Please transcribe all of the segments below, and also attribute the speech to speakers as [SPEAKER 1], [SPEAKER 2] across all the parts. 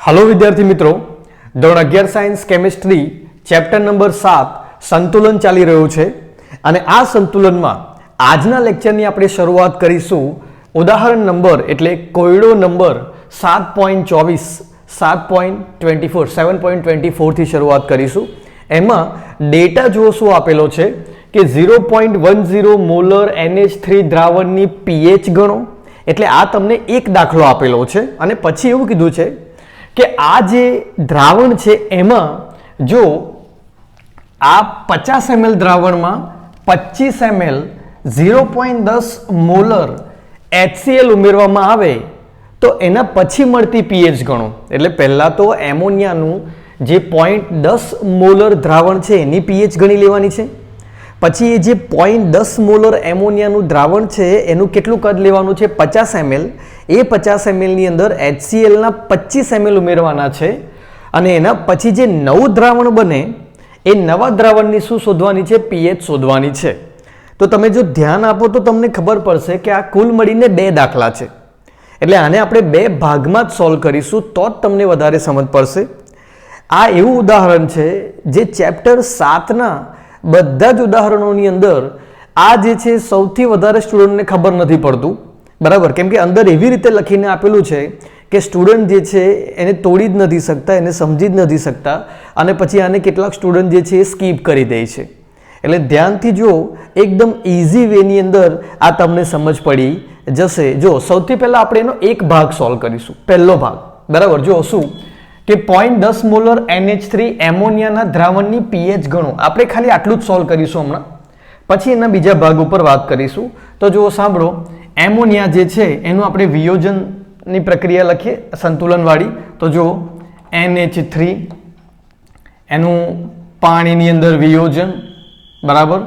[SPEAKER 1] Hello विद्यार्थी मित्रों, ધોરણ 11 સાયન્સ કેમિસ્ટ્રી ચેપ્ટર નંબર 7 સંતુલન ચાલી રહ્યું છે અને આ સંતુલનમાં આજના લેક્ચરની આપણે શરૂઆત કરીશું ઉદાહરણ નંબર એટલે કોયડો નંબર 7.24 થી શરૂઆત કરીશું। એમાં ડેટા જુઓ શું આપેલો છે કે 0.10 મોલર NH3 દ્રાવણની pH ગણો, એટલે આ તમને એક દાખલો આપેલો છે અને પછી એવું કીધું છે કે આ જે દ્રાવણ છે એમાં જો આ 50 ml દ્રાવણમાં 25 ml 0.10 મોલર HCl ઉમેરવામાં આવે તો એના પછી મળતી pH ગણો। એટલે પહેલા તો એમોનિયાનું જે 0.10 મોલર દ્રાવણ છે એની pH ગણી લેવાની છે, પછી એ જે 0.10 મોલર એમોનિયાનું દ્રાવણ છે એનું કેટલું કદ લેવાનું છે 50 ml, એ 50 ml ની અંદર HCl ના 25 ml ઉમેરવાના છે અને એના પછી જે નવું દ્રાવણ બને એ નવા દ્રાવણની શું શોધવાની છે pH શોધવાની છે। તો તમે જો ધ્યાન આપો તો તમને ખબર પડશે કે આ કુલ મળીને બે દાખલા છે, એટલે આને આપણે બે ભાગમાં જ સોલ્વ કરીશું તો જ તમને વધારે સમજ પડશે। આ એવું ઉદાહરણ છે જે ચેપ્ટર 7ના બધા જ ઉદાહરણોની અંદર આ જે છે સૌથી વધારે સ્ટુડન્ટને ખબર નથી પડતું, બરાબર, કેમ કે અંદર એવી રીતે લખીને આપેલું છે કે સ્ટુડન્ટ જે છે એને તોડી જ નથી શકતા, એને સમજી જ નથી શકતા અને પછી આને કેટલાક સ્ટુડન્ટ જે છે એ સ્કીપ કરી દે છે। એટલે ધ્યાનથી જો એકદમ ઇઝી વેની અંદર આ તમને સમજ પડી જશે। જો સૌથી પહેલા આપણે એનો એક ભાગ સોલ્વ કરીશું, પહેલો ભાગ, બરાબર। જો શું કે 0.10 મોલર NH3 એમોનિયાના દ્રાવણની pH ગણો, આપણે ખાલી આટલું જ સોલ્વ કરીશું હમણાં, પછી એના બીજા ભાગ ઉપર વાત કરીશું। તો જુઓ સાંભળો, એમોનિયા જે છે એનું આપણે વિયોજનની પ્રક્રિયા લખીએ સંતુલનવાળી। તો જુઓ NH3 એનું પાણીની અંદર વિયોજન, બરાબર।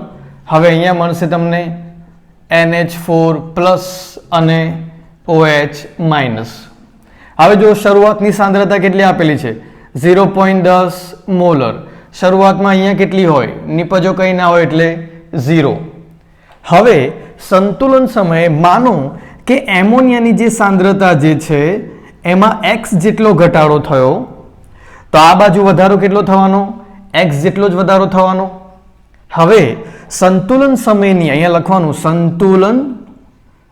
[SPEAKER 1] હવે અહીંયા મળશે તમને NH4 પ્લસ અને OH માઇનસ। હવે જો શરૂઆતની સાંદ્રતા કેટલી આપેલી છે 0.10 મોલર, શરૂઆતમાં અહીંયા કેટલી હોય, નિપજો કંઈ ના હોય એટલે 0। હવે સંતુલન સમયે માનો કે એમોનિયાની જે સાંદ્રતા જે છે એમાં x જેટલો ઘટાડો થયો, તો આ બાજુ વધારો કેટલો થવાનો, x જેટલો જ વધારો થવાનો। હવે સંતુલન સમયની અહીંયા લખવાનું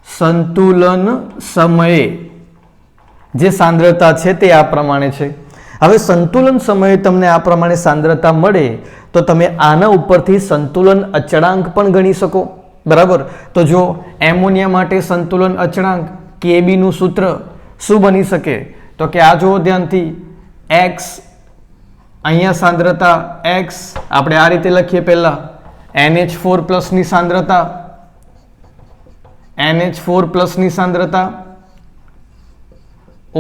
[SPEAKER 1] સંતુલન સમયે જે સાંદ્રતા છે તે આ પ્રમાણે છે। હવે સંતુલન સમયે તમને આ પ્રમાણે સાંદ્રતા મળે તો તમે આના ઉપરથી સંતુલન અચળાંક પણ ગણી શકો, બરાબર। તો જો એમોનિયા માટે સંતુલન અચળાંક Kb નું સૂત્ર શું બની શકે, તો કે આ જુઓ ધ્યાનથી, x અહીંયા સાંદ્રતા x આપણે આ રીતે લખીએ, પહેલા NH4 પ્લસની સાંદ્રતા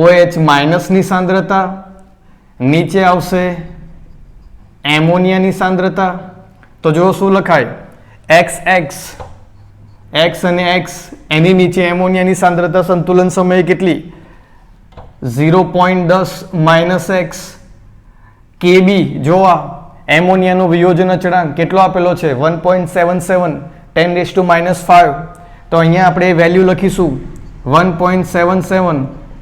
[SPEAKER 1] OH માઇનસની સાંદ્રતા, નીચે આવશે એમોનિયાની સાંદ્રતા। તો જો શું લખાય, x અને x એની નીચે એમોનિયાની સાંદ્રતા સંતુલન સમયે કેટલી 0.10 માઇનસ x Kb, જો આ એમોનિયાનો વિયોજન અચળાંક કેટલો આપેલો છે 1.77 10⁻⁵, તો અહીંયા આપણે વેલ્યુ લખીશું 1.77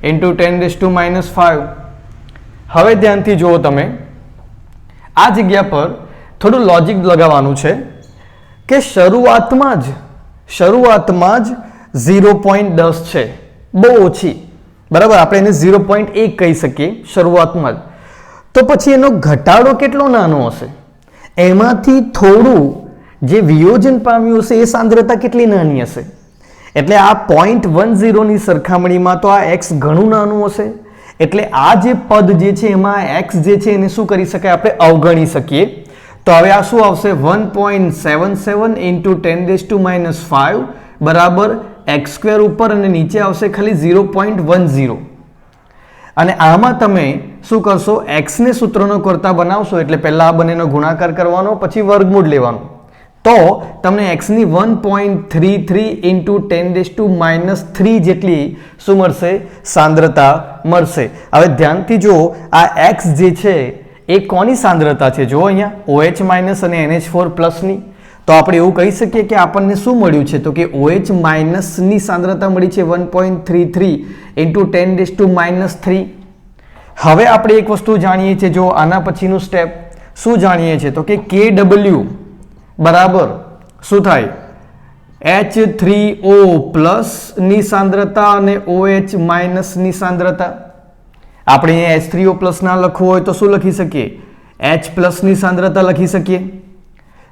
[SPEAKER 1] into 10⁻⁵। હવે ધ્યાનથી જુઓ તમે, આ જગ્યા પર થોડું લોજિક લગાવવાનું છે કે શરૂઆતમાં જ 0.10 છે, બહુ ઓછી, બરાબર, આપણે એને 0.1 કહી શકીએ શરૂઆતમાં જ, તો પછી એનો ઘટાડો કેટલો નાનો હશે, એમાંથી થોડું જે વિયોજન પામ્યું હશે એ સાંદ્રતા કેટલી નાની હશે, એટલે આ 0.10 ની સરખામણીમાં તો આ x ઘણું નાનું હશે, એટલે આ જે પદ જે છે એમાં x જે છે એને શું કરી શકાય, આપણે અવગણી શકીએ। તો હવે આ શું આવશે 1.77 into 10⁻⁵ બરાબર x² ઉપર અને નીચે આવશે ખાલી 0.10, અને આમાં તમે શું કરશો, x ને સૂત્રનો કરતા બનાવશો, એટલે પહેલા આ બંનેનો ગુણાકાર કરવાનો, પછી વર્ગમૂળ લેવાનું, તો તમને x ની 1.33 into 10⁻³ જેટલી શું મળશે, સાંદ્રતા મળશે। હવે ધ્યાનથી જુઓ, આ x જે છે એ કોની સાંદ્રતા છે, જો અહીંયા OH માઇનસ અને NH4 પ્લસની, તો આપણે એવું કહી શકીએ કે આપણને શું મળ્યું છે, તો કે OH માઇનસની સાંદ્રતા મળી છે 1.33 into 10⁻³ હવે આપણે એક વસ્તુ જાણીએ છીએ, જો આના પછીનું સ્ટેપ શું જાણીએ છીએ તો કે KW બરાબર શું થાય, H3O પ્લસ ની સાંદ્રતા અને OH માઇનસ ની સાંદ્રતા. આપણે અહીંયા H3O પ્લસ ના લખવું હોય તો શું લખી શકીએ, H પ્લસ ની સાંદ્રતા લખી શકીએ.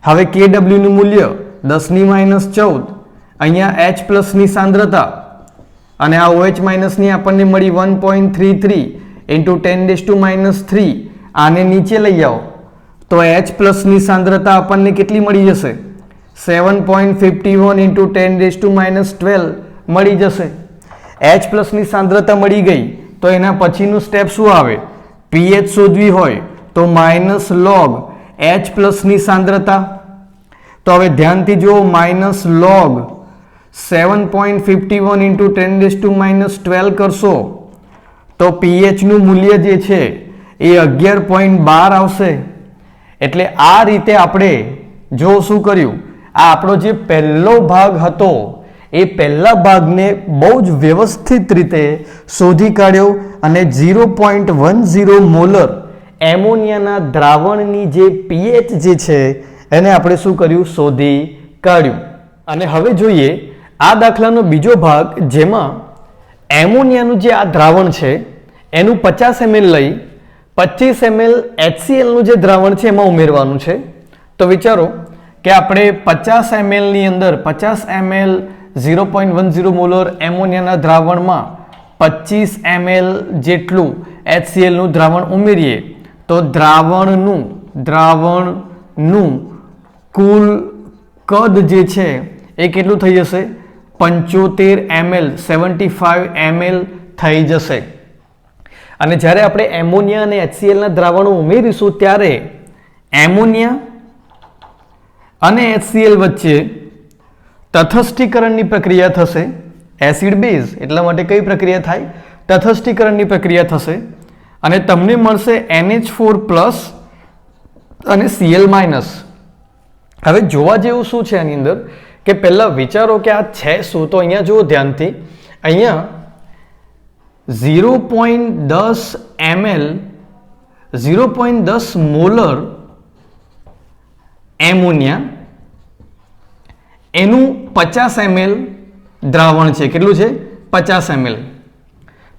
[SPEAKER 1] હવે KW નું મૂલ્ય 10 ની -14, અહીંયા H પ્લસ ની સાંદ્રતા અને આ OH માઇનસ ની આપણને મળી 1.33 × 10⁻³ આને નીચે લઈ આવો તો H પ્લસ ની સાંદ્રતા આપણને કેટલી મળી જશે, 7.51 × 10⁻12 મળી જશે. H પ્લસ ની સાંદ્રતા મળી ગઈ તો એના પછીનું સ્ટેપ શું આવે, pH શોધવી હોય તો -log H પ્લસ ની સાંદ્રતા. તો હવે ધ્યાનથી જુઓ, -log 7.51 × 10⁻12 કરશો તો pH નું મૂલ્ય જે છે એ 11.12 આવશે. એટલે આ રીતે આપણે જો શું કર્યું, આ આપણો જે પહેલો ભાગ હતો એ પહેલા ભાગને બહુ જ વ્યવસ્થિત રીતે શોધી કાઢ્યો અને 0.10 મોલર એમોનિયાના દ્રાવણની જે pH જે છે એને આપણે શું કર્યું, શોધી કાઢ્યું. અને હવે જોઈએ આ દાખલાનો બીજો ભાગ, જેમાં એમોનિયાનું જે આ દ્રાવણ છે એનું 50 ml લઈ 25 ml HCl નું જે દ્રાવણ છે એમાં ઉમેરવાનું છે. તો વિચારો કે આપણે 50 ml ની અંદર 50 ml 0.10 મોલર એમોનિયાના દ્રાવણમાં 25 ml જેટલું HCl નું દ્રાવણ ઉમેરીએ તો દ્રાવણનું કુલ કદ જે છે એ કેટલું થઈ જશે, 75 ml 75 ml થઈ જશે. અને જ્યારે આપણે એમોનિયા અને HCl ના દ્રાવણો ઉમેરીશું ત્યારે એમોનિયા અને HCl વચ્ચે તટસ્થીકરણની પ્રક્રિયા થશે. એસિડ બેઝ એટલા માટે કઈ પ્રક્રિયા થાય, તટસ્થીકરણની પ્રક્રિયા થશે અને તમને મળશે NH4+ અને Cl-. હવે જોવા જેવું શું છે આની અંદર કે પહેલા વિચારો કે આ છે શું. તો અહીંયા જુઓ ધ્યાનથી, અહીંયા 0.10 ml 0.10 મોલર એમોનિયા એનું 50 ml દ્રાવણ છે. કેટલું છે, 50 ml.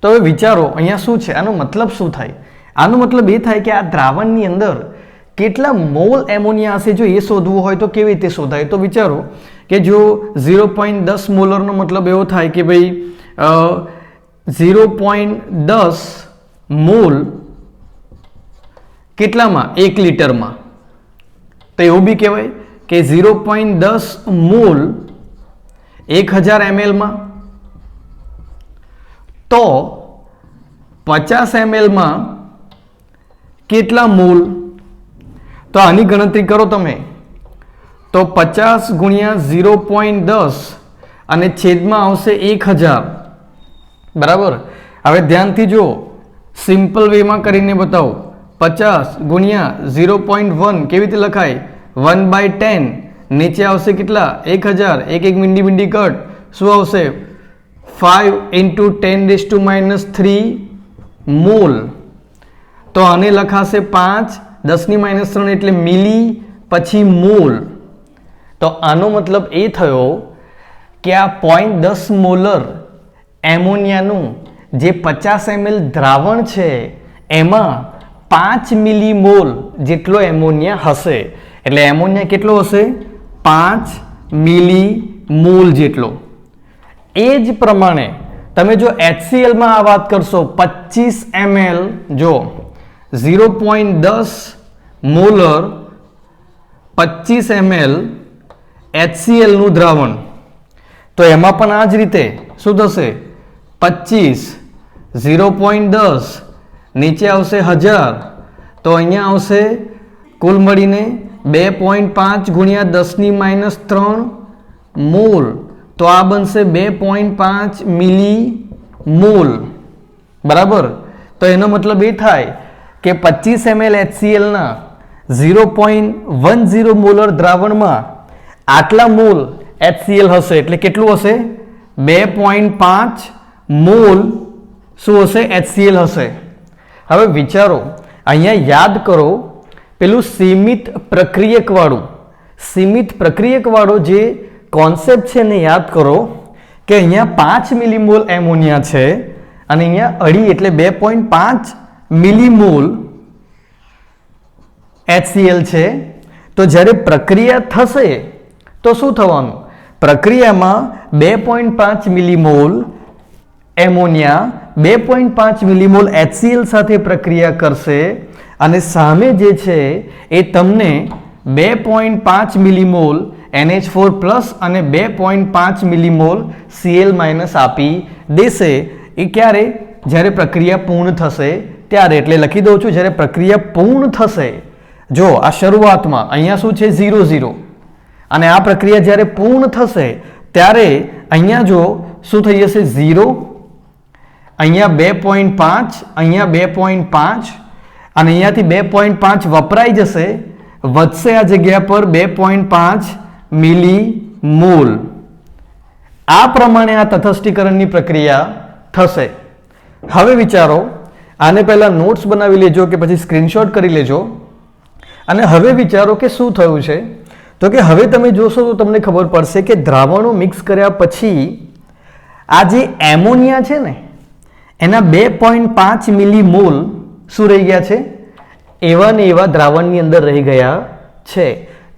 [SPEAKER 1] તો હવે વિચારો અહીંયા શું છે, આનો મતલબ શું થાય, આનો મતલબ એ થાય કે આ દ્રાવણની અંદર કેટલા મોલ એમોનિયા હશે. જો એ શોધવું હોય તો કેવી રીતે શોધાય, તો વિચારો કે જો 0.10 મોલરનો મતલબ એવો થાય કે ભાઈ 0.10 મોલ કેટલામાં, 1 લિટરમાં. તો એવું બી કહેવાય કે 0.10 મોલ 1000 ml માં. તો 50 ml માં કેટલા મોલ, તો આની ગણતરી કરો તમે તો 50 × 0.10 અને છેદમાં આવશે 1000 બરાબર. હવે ધ્યાનથી જો, સિમ્પલ વેમાં કરીને બતાવો, 50 × 0.1 કેવી રીતે લખાય, 1/10 નીચે આવશે કેટલા, 1000, એક મીંડી કટ શું આવશે, 5 × 10⁻³ મોલ. તો આને લખાશે 5 10⁻³ એટલે મિલી પછી મોલ. તો આનો મતલબ એ થયો કે આ 0.10 મોલર એમોનિયાનું જે 50 ml દ્રાવણ છે એમાં 5 મિલીમોલ જેટલો એમોનિયા હશે. એટલે એમોનિયા કેટલો હશે, 5 મિલીમોલ જેટલો. એ જ પ્રમાણે તમે જો HCl માં આ વાત કરશો, 25 ml જો 0.10 મોલર 25 ml HCl નું દ્રાવણ, તો એમાં પણ આ જ રીતે શું થશે, 25 0.10 નીચે આવશે 1000, તો અહીંયા આવશે કુલ મળીને 2.5 × 10⁻³ મોલ. તો આ બનશે 2.5 મિલીમોલ બરાબર. તો એનો મતલબ એ થાય કે 25 ml HCl ના 0.10 મોલર દ્રાવણમાં આટલા મોલ HCl હશે. એટલે કેટલું હશે, 2.5 મોલ શું હશે, HCl હશે. હવે વિચારો, અહીંયા યાદ કરો પેલું સીમિત પ્રક્રિયકવાળો જે કોન્સેપ્ટ છે એને યાદ કરો કે અહીંયા 5 મિલીમોલ એમોનિયા છે અને અહીંયા અઢી એટલે 2.5 મિલીમોલ HCl છે. તો જ્યારે પ્રક્રિયા થશે તો શું થવાનું? પ્રક્રિયામાં 2.5 મિલીમોલ એમોનિયા 2.5 મિલીમોલ HCl સાથે પ્રક્રિયા કરશે અને સામે જે છે એ તમને 2.5 મિલીમોલ NH4+ અને 2.5 મિલીમોલ Cl- આપી દેશે. એ ક્યારે? જ્યારે પ્રક્રિયા પૂર્ણ થશે ત્યારે. એટલે લખી દઉં છું, જ્યારે પ્રક્રિયા પૂર્ણ થશે. જો આ શરૂઆતમાં અહીંયા શું છે? 0 0 અને આ પ્રક્રિયા જ્યારે પૂર્ણ થશે ત્યારે અહીંયા જો શું થઈ જશે? 0, અહીંયા 2.5, અહીંયા 2.5 અને અહીંયાથી 2.5 વપરાઈ જશે, વધશે આ જગ્યા પર 2.5 મિલીમોલ. આ પ્રમાણે આ તટસ્થીકરણની પ્રક્રિયા થશે. હવે વિચારો, આને પહેલા નોટ્સ બનાવી લેજો કે પછી સ્ક્રીનશોટ કરી લેજો. અને હવે વિચારો કે શું થયું છે. તો કે હવે તમે જોશો તો તમને ખબર પડશે કે દ્રાવણો મિક્સ કર્યા પછી આ જે એમોનિયા છે ને એના 2.5 મિલીમોલ શું રહી ગયા છે? એવા ને એવા દ્રાવણની અંદર રહી ગયા છે.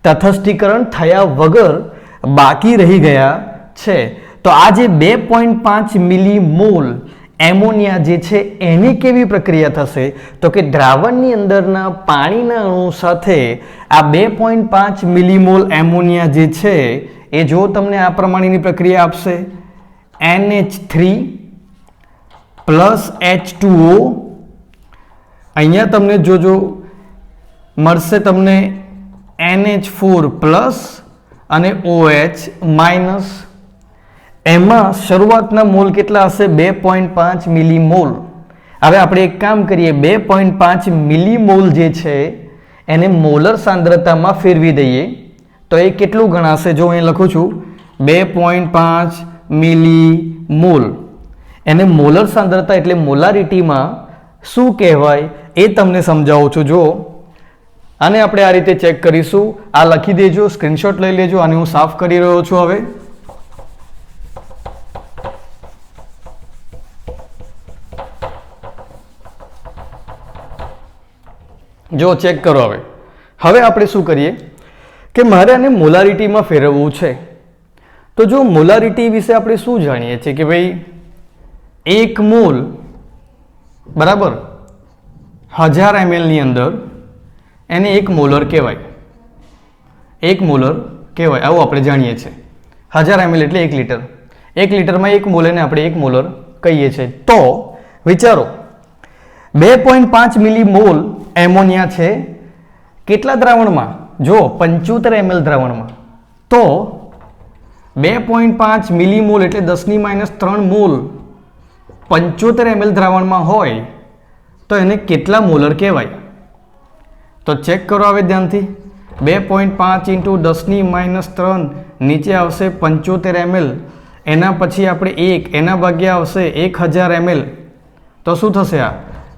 [SPEAKER 1] તટસ્થીકરણ થયા વગર બાકી રહી ગયા છે. તો આ જે 2.5 મિલીમોલ એમોનિયા જે છે એની કેવી પ્રક્રિયા થશે? તો કે દ્રાવણની અંદરના પાણીના અણુ સાથે આ 2.5 મિલીમોલ એમોનિયા જે છે એ જો તમને આ પ્રમાણેની પ્રક્રિયા આપશે, NH3 + H2O, અહીંયા તમને જોજો મળશે તમને NH4+ અને OH-. એમાં શરૂઆતના મોલ કેટલા હશે? 2.5 મિલીમોલ. હવે આપણે એક કામ કરીએ, 2.5 મિલીમોલ જે છે એને મોલર સાંદ્રતામાં ફેરવી દઈએ તો એ કેટલું ગણાશે? જો અહીં લખું છું 2.5 મિલીમોલ. એને મોલર સાંદ્રતા એટલે મોલારિટીમાં શું કહેવાય એ તમને સમજાવું છું. જો આને આપણે આ રીતે ચેક કરીશું. આ લખી દેજો, સ્ક્રીનશોટ લઈ લેજો. આને હું સાફ કરી રહ્યો છું. હવે જો ચેક કરો. હવે આપણે શું કરીએ કે મારે આને મોલારિટીમાં ફેરવવું છે. તો જો મોલારિટી વિશે આપણે શું જાણીએ છીએ કે ભાઈ 1 મોલ બરાબર 1000 ml ની અંદર એને 1 મોલર કહેવાય. 1 મોલર કહેવાય આવું આપણે જાણીએ છીએ. 1000 ml એટલે 1 લીટર. 1 લીટરમાં 1 મોલ એને આપણે 1 મોલર કહીએ છીએ. તો વિચારો 2.5 મિલીમોલ એમોનિયા છે કેટલા દ્રાવણમાં? જો 75 ml દ્રાવણમાં. તો 2.5 મિલીમોલ એટલે 10⁻³ મોલ 75 ml દ્રાવણમાં હોય તો એને કેટલા મોલર કહેવાય? તો ચેક કરો હવે ધ્યાનથી. 2.5 × 10⁻³ નીચે આવશે 75 ml. એના પછી આપણે 1 એના ભાગ્યા આવશે 1000 ml. તો શું થશે? આ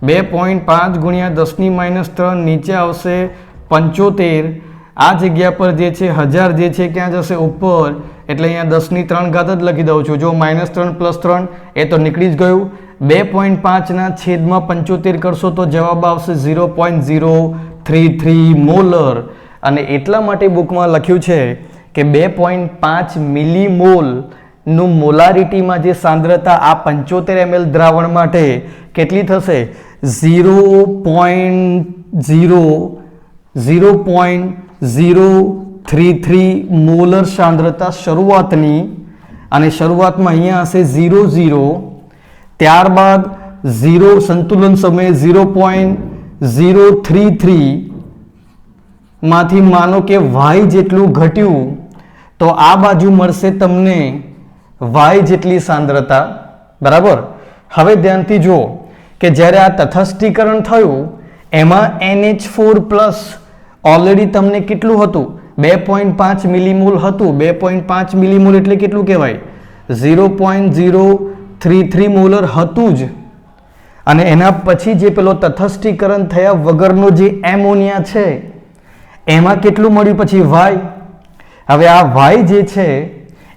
[SPEAKER 1] 2.5 × 10⁻³ નીચે આવશે 75. આ જગ્યા પર જે છે 1000 જે છે ક્યાં જશે? ઉપર. એટલે અહીંયા 10⁻³ જ લખી દઉં છું. જો -3 + 3 એ તો નીકળી જ ગયું. 2.5 ના છેદમાં 75 કરશો તો જવાબ આવશે 0.033 મોલર. અને એટલા માટે બુકમાં લખ્યું છે કે 2.5 મિલીમોલ નું મોલારિટીમાં જે સાંદ્રતા આ 75 ml દ્રાવણ માટે કેટલી થશે? 0.033 મોલર સાંદ્રતા શરૂઆતની. અને શરૂઆતમાં અહીંયા હશે 0 0, ત્યારબાદ 0 સંતુલન સમયે 0.033 માંથી માનો કે y જેટલું ઘટ્યું તો આ બાજુ મળશે તમને y જેટલી સાંદ્રતા. બરાબર. હવે ધ્યાનથી જુઓ કે જ્યારે આ તટસ્થીકરણ થયું એમાં NH4+ ઓલરેડી તમને કેટલું હતું? 2.5 મિલીમોલ હતું. 2.5 મિલીમોલ એટલે કેટલું કહેવાય? 0.033 મોલર હતું જ. અને એના પછી જે પેલો તટસ્થીકરણ થયા વગરનો જે એમોનિયા છે એમાં કેટલું મળ્યું પછી વાય. હવે આ વાય જે છે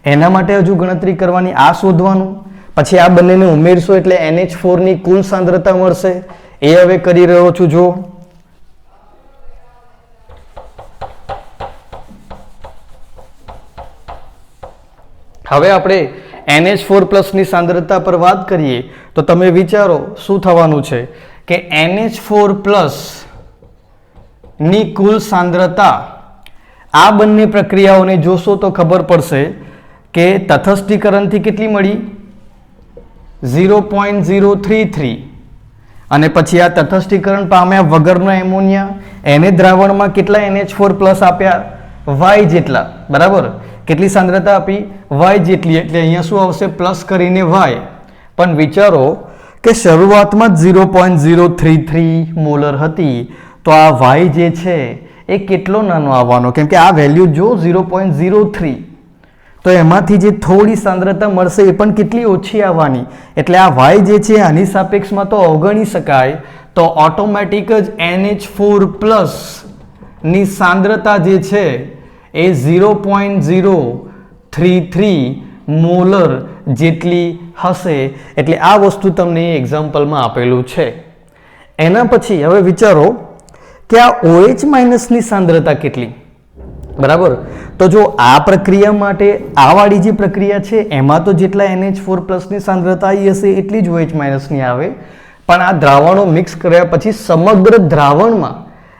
[SPEAKER 1] એના માટે હજુ ગણતરી કરવાની, આ શોધવાનું, પછી આ બંનેને ઉમેરશો એટલે NH4 ની કુલ સાંદ્રતા મળશે. એ હવે કરી રહ્યો છું. જો હવે આપણે NH4+ ની સાંદ્રતા પર વાત કરીએ તો તમે વિચારો શું થવાનું છે કે NH4+ ની કુલ સાંદ્રતા આ બંને પ્રક્રિયાઓને જોશો તો ખબર પડશે કે તટસ્થીકરણથી કેટલી મળી 0.033 અને પછી આ તટસ્થીકરણ પામ્યા વગરનો એમોનિયા એને દ્રાવણમાં કેટલા NH4+ આપ્યા y જેટલા, બરાબર. કેટલી સાંદ્રતા આપી y જેટલી, એટલે અહીંયા શું આવશે પ્લસ કરીને y. પણ વિચારો કે શરૂઆતમાં જ 0.033 મોલર હતી તો આ y જે છે એ કેટલો નાનો આવવાનો, કેમ કે આ વેલ્યુ જો 0.03, તો એમાંથી જે થોડી સાંદ્રતા મળશે એ પણ કેટલી ઓછી આવવાની, એટલે આ y જે છે આની સાપેક્ષમાં તો અવગણી શકાય. તો ઓટોમેટિક જ NH4+ ની સાંદ્રતા જે છે એ 0.033 મોલર જેટલી હશે. એટલે આ વસ્તુ તમને એક્ઝામ્પલમાં આપેલું છે. એના પછી હવે વિચારો કે આ OH- ની સાંદ્રતા કેટલી, બરાબર. તો જો આ પ્રક્રિયા માટે આ વાળી જે પ્રક્રિયા છે એમાં તો જેટલા NH4+ ની સાંદ્રતા આવી હશે એટલી જ OH- ની આવે. પણ આ દ્રાવણો મિક્સ કર્યા પછી સમગ્ર દ્રાવણમાં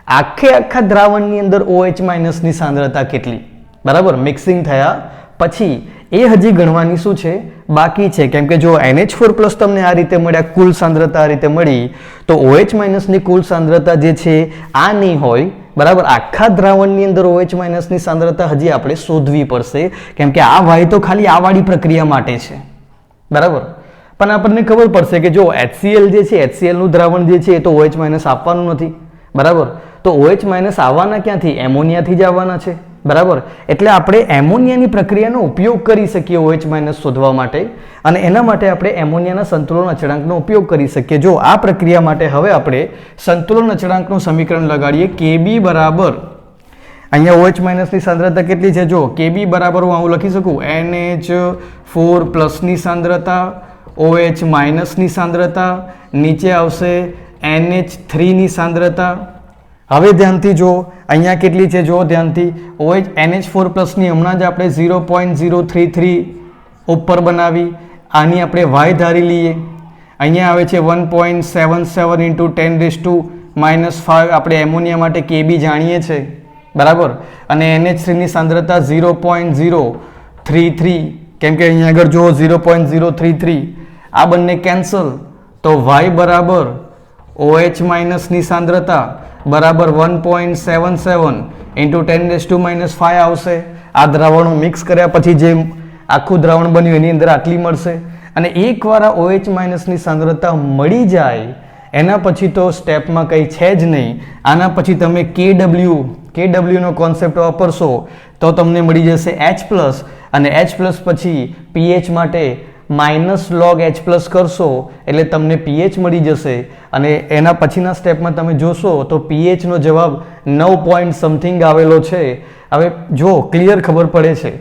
[SPEAKER 1] આખા દ્રાવણની અંદર OH- ની સાંદ્રતા કેટલી, બરાબર, મિક્સિંગ થયા પછી એ હજી ગણવાની શું છે બાકી છે. કેમ કે જો NH4+ તમને આ રીતે મળ્યા, કુલ સાંદ્રતા આ રીતે મળી, તો OH- ની કુલ સાંદ્રતા જે છે આ નહીં હોય, બરાબર. આખા દ્રાવણની અંદર OH- ની સાંદ્રતા હજી આપણે શોધવી પડશે, કેમ કે આ વાય તો ખાલી આ વાળી પ્રક્રિયા માટે છે, બરાબર. પણ આપણને ખબર પડશે કે જો HCl જે છે, HCl નું દ્રાવણ જે છે એ તો OH- આપવાનું નથી, બરાબર. તો OH- આવવાના ક્યાંથી? એમોનિયાથી જ આવવાના છે, બરાબર. એટલે આપણે એમોનિયાની પ્રક્રિયાનો ઉપયોગ કરી શકીએ OH- શોધવા માટે, અને એના માટે આપણે એમોનિયાના સંતુલન અચળાંકનો ઉપયોગ કરી શકીએ. જો આ પ્રક્રિયા માટે હવે આપણે સંતુલન અચળાંકનું સમીકરણ લગાડીએ. Kb બરાબર, અહીંયા OH- ની સાંદ્રતા કેટલી છે? જો Kb બરાબર હું આવું લખી શકું, NH4+ ની સાંદ્રતા, OH- ની સાંદ્રતા, નીચે આવશે NH3 ની સાંદ્રતા. હવે ધ્યાનથી જો અહીંયા કેટલી છે, જો ધ્યાનથી NH4+ ની હમણાં જ આપણે 0.033 ઉપર બનાવી, આની આપણે y ધારી લઈએ. અહીંયા આવે છે 1.77 × 10⁻⁻5. આપણે એમોનિયા માટે Kb જાણીએ છે, બરાબર. અને NH3 ની સાંદ્રતા 0.033, કેમ કે અહીંયા આગળ જો 0.033 આ બંને કેન્સલ, તો y બરાબર OH- ની સાંદ્રતા બરાબર 1.77 × 10⁻⁵ આવશે. આ દ્રાવણો મિક્સ કર્યા પછી જે આખું દ્રાવણ બન્યું એની અંદર આટલી મળશે. અને એકવાર આ OH- ની સાંદ્રતા મળી જાય એના પછી તો સ્ટેપમાં કંઈ છે જ નહીં. આના પછી તમે KW નો કોન્સેપ્ટ વાપરશો તો તમને મળી જશે H+, અને H+ પછી pH માટે -log H+ કરશો એટલે તમને pH મળી જશે. અને એના પછીના સ્ટેપમાં તમે જોશો તો pH નો જવાબ 9 પોઈન્ટ સમથિંગ આવેલો છે. હવે જો ક્લિયર ખબર પડે છે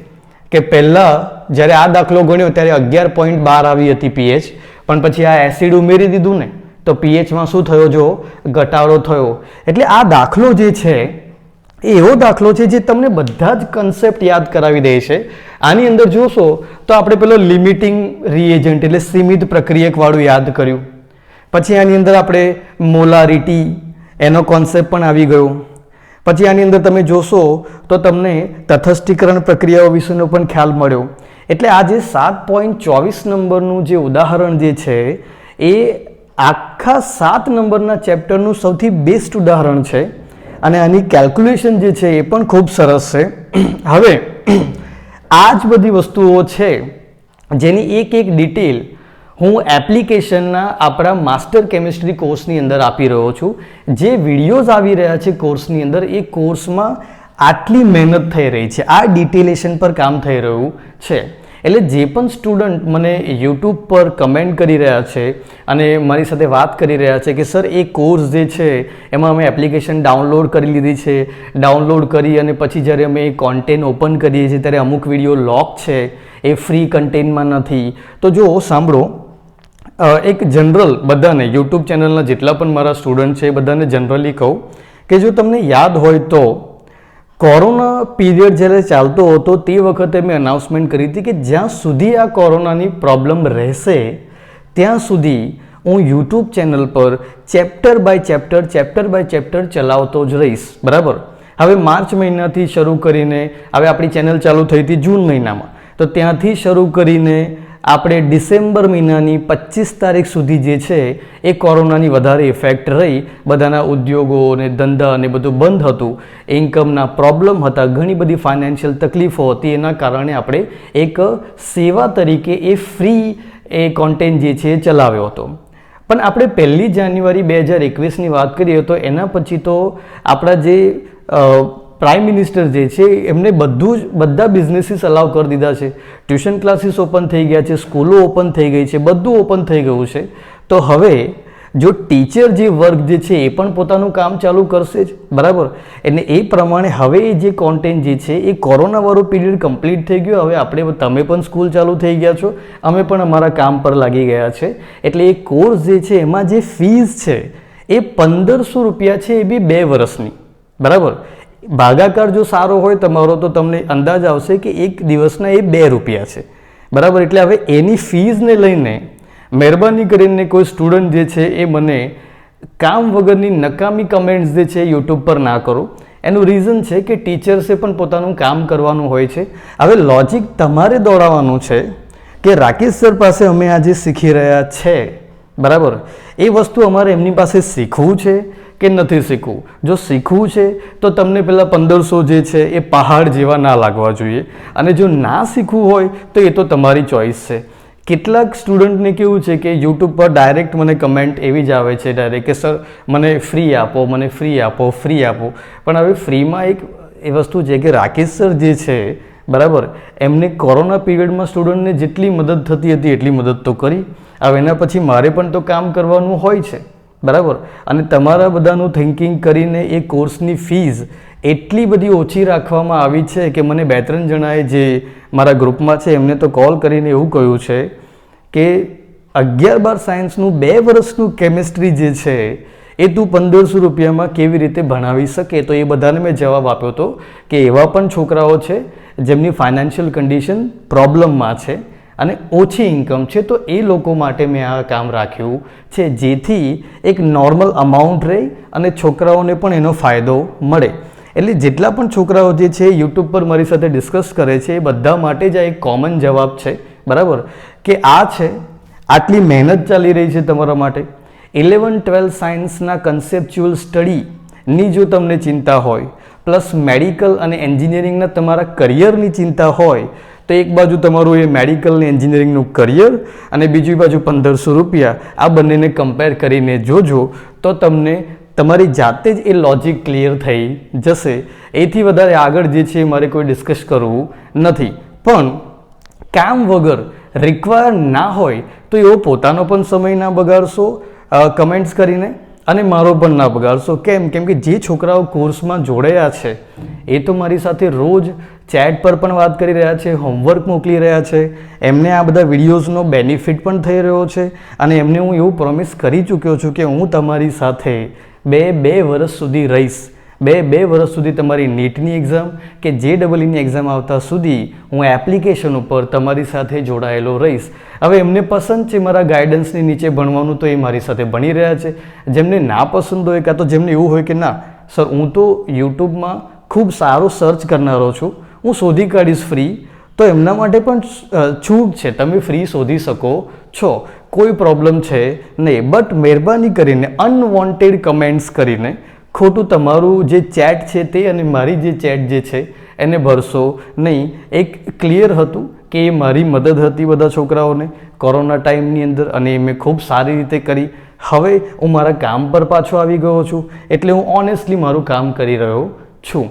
[SPEAKER 1] કે પહેલા જ્યારે આ દાખલો ગણ્યો ત્યારે 11.12 આવી હતી pH, પણ પછી આ એસિડ ઉમેરી દીધું ને તો pHમાં શું થયો? જો ઘટાડો થયો. એટલે આ દાખલો જે છે એ એવો દાખલો છે જે તમને બધા જ કન્સેપ્ટ યાદ કરાવી દે છે. આની અંદર જોશો તો આપણે પેલો લિમિટિંગ રિએજન્ટ એટલે સીમિત પ્રક્રિયક વાળું યાદ કર્યું. પછી આની અંદર આપણે મોલારિટી એનો કોન્સેપ્ટ પણ આવી ગયો. પછી આની અંદર તમે જોશો તો તમને તટસ્થીકરણ પ્રક્રિયાઓ વિશેનો પણ ખ્યાલ મળ્યો. એટલે આ જે 7.24 નંબરનું જે ઉદાહરણ જે છે એ આખા 7 નંબરના ચેપ્ટરનું સૌથી બેસ્ટ ઉદાહરણ છે. અને આની કેલ્ક્યુલેશન જે છે એ પણ ખૂબ સરસ છે. હવે આ જ બધી વસ્તુઓ છે જેની એક ડિટેલ હું એપ્લિકેશનના આપણા માસ્ટર કેમિસ્ટ્રી કોર્સની અંદર આપી રહ્યો છું. જે વિડીયોઝ આવી રહ્યા છે કોર્સની અંદર, એ કોર્સમાં આટલી મહેનત થઈ રહી છે, આ ડિટેલેશન પર કામ થઈ રહ્યું છે. એટલે જે પણ સ્ટુડન્ટ મને યુટ્યુબ પર કમેન્ટ કરી રહ્યા છે અને મારી સાથે વાત કરી રહ્યા છે કે સર એ કોર્સ જે છે એમાં અમે એપ્લિકેશન ડાઉનલોડ કરી લીધી છે, ડાઉનલોડ કરી અને પછી જ્યારે અમે એ કોન્ટેન્ટ ઓપન કરીએ છીએ ત્યારે અમુક વિડીયો લોક છે, એ ફ્રી કન્ટેન્ટમાં નથી. તો જો સાંભળો, એક જનરલ બધાને યુટ્યુબ ચેનલના જેટલા પણ મારા સ્ટુડન્ટ છે એ બધાને જનરલી કહું કે જો તમને યાદ હોય તો કોરોના પીરિયડ જ્યારે ચાલતો હતો તે વખતે મેં અનાઉન્સમેન્ટ કરી હતી કે જ્યાં સુધી આ કોરોનાની પ્રોબ્લેમ રહેશે ત્યાં સુધી હું યુટ્યુબ ચેનલ પર ચેપ્ટર બાય ચેપ્ટર ચલાવતો જ રહીશ. બરાબર. હવે માર્ચ મહિનાથી શરૂ કરીને, હવે આપણી ચેનલ ચાલુ થઈ હતી જૂન મહિનામાં, તો ત્યાંથી શરૂ કરીને આપણે ડિસેમ્બર મહિનાની 25 તારીખ સુધી જે છે એ કોરોનાની વધારે ઇફેક્ટ રહી. બધાના ઉદ્યોગો અને ધંધા અને બધું બંધ હતું, ઇન્કમના પ્રોબ્લેમ હતા, ઘણી બધી ફાઇનાન્શિયલ તકલીફો હતી. એના કારણે આપણે એક સેવા તરીકે એ ફ્રી એ કોન્ટેન્ટ જે છે એ ચલાવ્યો હતો. પણ આપણે 1 જાન્યુઆરી 2021ની વાત કરીએ તો એના પછી તો આપણા જે પ્રાઇમ મિનિસ્ટર જે છે એમને બધા બિઝનેસીસ અલાઉ કરી દીધા છે. ટ્યુશન ક્લાસીસ ઓપન થઈ ગયા છે, સ્કૂલો ઓપન થઈ ગઈ છે, બધું ઓપન થઈ ગયું છે. તો હવે જો ટીચર જે વર્ગ જે છે એ પણ પોતાનું કામ ચાલુ કરશે જ. બરાબર. એટલે એ પ્રમાણે હવે એ જે કોન્ટેન્ટ જે છે એ કોરોનાવાળો પીરિયડ કમ્પ્લીટ થઈ ગયો. હવે તમે પણ સ્કૂલ ચાલુ થઈ ગયા છો, અમે પણ અમારા કામ પર લાગી ગયા છે. એટલે એ કોર્સ જે છે એમાં જે ફીસ છે એ 1500 રૂપિયા છે, એ બી 2 વર્ષની. બરાબર. ભાગાકાર જો સારો હોય તમારો તો તમને અંદાજ આવશે કે એક દિવસના એ 2 રૂપિયા છે. બરાબર. એટલે હવે એની ફીઝને લઈને મહેરબાની કરીને કોઈ સ્ટુડન્ટ જે છે એ મને કામ વગરની નકામી કમેન્ટ્સ જે છે યુટ્યુબ પર ના કરો. એનું રીઝન છે કે ટીચર્સે પણ પોતાનું કામ કરવાનું હોય છે. હવે લોજિક તમારે દોડાવવાનું છે કે રાકેશ સર પાસે અમે આજે શીખી રહ્યા છે, બરાબર, એ વસ્તુ અમારે એમની પાસે શીખવું છે કે નથી શીખવું. જો શીખવું છે તો તમને પેલા 1500 જે છે એ પહાડ જેવા ના લાગવા જોઈએ, અને જો ના શીખવું હોય તો એ તો તમારી ચોઈસ છે. કેટલાક સ્ટુડન્ટને કેવું છે કે યુટ્યુબ પર ડાયરેક્ટ મને કમેન્ટ એવી જ આવે છે ડાયરેક્ટ કે સર મને ફ્રી આપો, મને ફ્રી આપો, ફ્રી આપો. પણ હવે ફ્રીમાં એક એ વસ્તુ છે કે રાકેશ સર જે છે, બરાબર, એમને કોરોના પીરિયડમાં સ્ટુડન્ટને જેટલી મદદ થતી હતી એટલી મદદ તો કરી. હવે એના પછી મારે પણ તો કામ કરવાનું હોય છે, બરાબર. અને તમારા બધાનું થિંકિંગ કરીને એ કોર્સની ફીઝ એટલી બધી ઓછી રાખવામાં આવી છે કે મને 2-3 જણાએ જે મારા ગ્રુપમાં છે એમને તો કોલ કરીને એવું કહ્યું છે કે 11-12 સાયન્સનું 2 વર્ષનું કેમિસ્ટ્રી જે છે એ તું 1500 રૂપિયામાં કેવી રીતે ભણાવી શકે. તો એ બધાને મેં જવાબ આપ્યો હતો કે એવા પણ છોકરાઓ છે જેમની ફાઇનાન્શિયલ કન્ડિશન પ્રોબ્લેમમાં છે અને ઓછી ઇન્કમ છે, તો એ લોકો માટે મેં આ કામ રાખ્યું છે જેથી એક નોર્મલ અમાઉન્ટ રહે અને છોકરાઓને પણ એનો ફાયદો મળે. એટલે જેટલા પણ છોકરાઓ જે છે યુટ્યુબ પર મારી સાથે ડિસ્કસ કરે છે એ બધા માટે જ આ એક કોમન જવાબ છે, બરાબર, કે આ છે આટલી મહેનત ચાલી રહી છે તમારા માટે. 11-12 સાયન્સના કન્સેપ્ચ્યુઅલ સ્ટડીની જો તમને ચિંતા હોય, પ્લસ મેડિકલ અને એન્જિનિયરિંગના તમારા કરિયરની ચિંતા હોય, તો એક બાજુ તમારું એ મેડિકલ ને એન્જિનિયરિંગનું કરિયર અને બીજી બાજુ 1500 રૂપિયા, આ બંનેને કમ્પેર કરીને જોજો તો તમને તમારી જાતે જ એ લોજિક ક્લિયર થઈ જશે. એથી વધારે આગળ જે છે મારે કોઈ ડિસ્કસ કરવું નથી. પણ કામ વગર રિક્વાયર ના હોય તો એવો પોતાનો પણ સમય ના બગાડશો કમેન્ટ્સ કરીને, અને મારો પણ ના બગાડશો. કેમ કે જે છોકરાઓ કોર્સમાં જોડાયા છે એ તો મારી સાથે રોજ ચેટ પર પણ વાત કરી રહ્યા છે, હોમવર્ક મોકલી રહ્યા છે, એમને આ બધા વિડીયોઝનો બેનિફિટ પણ થઈ રહ્યો છે, અને એમને હું એવું પ્રોમિસ કરી ચૂક્યો છું કે હું તમારી સાથે બે વર્ષ સુધી રહીશ. બે વર્ષ સુધી તમારી નીટની એક્ઝામ કે JEEની એક્ઝામ આવતા સુધી હું એપ્લિકેશન ઉપર તમારી સાથે જોડાયેલો રહીશ. હવે એમને પસંદ છે મારા ગાઈડન્સની નીચે ભણવાનું, તો એ મારી સાથે ભણી રહ્યા છે. જેમને ના પસંદ હોય, કાં તો જેમને એવું હોય કે ના સર હું તો યુટ્યુબમાં ખૂબ સારો સર્ચ કરનારો છું, હું શોધી કાઢીશ ફ્રી, તો એમના માટે પણ છૂટ છે, તમે ફ્રી શોધી શકો છો, કોઈ પ્રોબ્લેમ છે નહીં. બટ મહેરબાની કરીને અનવોન્ટેડ કમેન્ટ્સ કરીને ખોટું તમારું જે ચેટ છે તે અને મારી જે ચેટ જે છે એને ભરશો નહીં. એક ક્લિયર હતું કે એ મારી મદદ હતી બધા છોકરાઓને કોરોના ટાઈમની અંદર, અને એ મેં ખૂબ સારી રીતે કરી. હવે હું મારા કામ પર પાછો આવી ગયો છું, એટલે હું ઓનેસ્ટલી મારું કામ કરી રહ્યો છું.